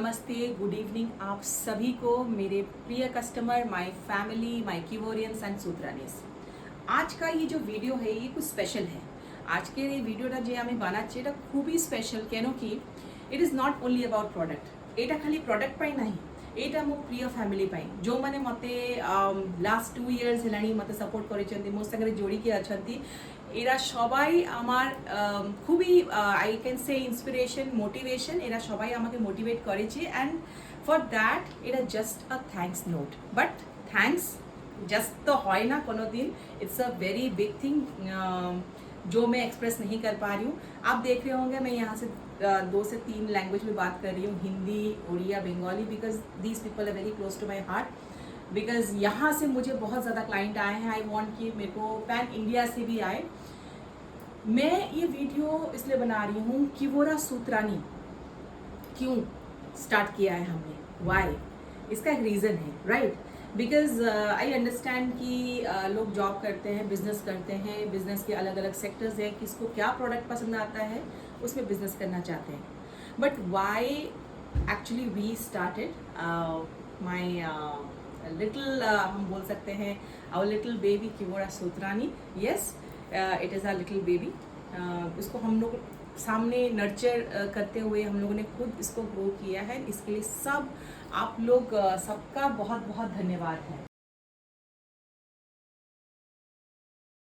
नमस्ते, good evening आप सभी को, मेरे प्रिय कस्टमर, माय फैमिली, माय कीवोरियंस एंड सूत्रानीस। आज का ये जो ভিডিও है ये कुछ স্পেশাল है। আজকের এই ভিডিওটা যে আমি বানাচ্ছি এটা খুবই স্পেশাল, কেন কি it is not only about product. এটা খালি প্রোডাক্ট পাই ନାହିଁ, ଏଇଟା ମୋ ପ୍ରିୟ ଫ୍ୟାମିଲି ପାଇଁ, ଯେଉଁମାନେ ମୋତେ ଲାଷ୍ଟ 2 ইয়ার্স ହେଲାଣି ମୋତେ ସପୋର୍ଟ କରିଛନ୍ତି, ମୋ ସାଙ୍ଗରେ ଯୋଡ଼ିକି ଅଛନ୍ତି। এরা সবাই আমার খুবই I can say inspiration, motivation. এরা সবাই আমাকে মোটিভেট করেছে অ্যান্ড ফর দ্যাট এটা just a thanks note. But thanks just तो है ना कोनो दिन, it's a very big thing जो मैं एक्सप्रेस नहीं कर पा रही हूँ। आप देख रहे होंगे मैं यहाँ से 2 से 3 लैंग्वेज में बात कर रही हूँ, Hindi, Odia, Bengali, because these people are very close to my heart. Because यहाँ से मुझे बहुत ज़्यादा क्लाइंट आए हैं। आई वॉन्ट कि मेरे को पैन इंडिया से भी आए। मैं ये वीडियो इसलिए बना रही हूँ कि कीवोरा सूत्रानी क्यों स्टार्ट किया है हमने, वाई, इसका एक रीज़न है, राइट। बिकॉज आई अंडरस्टैंड कि लोग जॉब करते हैं, बिजनेस करते हैं, बिजनेस के अलग अलग सेक्टर्स हैं, किसको क्या प्रोडक्ट पसंद आता है उसमें बिजनेस करना चाहते हैं। But why actually we started my little, हम बोल सकते हैं आवर लिटिल बेबी कीवोरा सूत्रानी। Yes, it is a little baby. इसको हम लोग सामने नर्चर करते हुए हम लोगों ने खुद इसको ग्रो किया है। इसके लिए सब आप लोग सबका बहुत बहुत धन्यवाद है।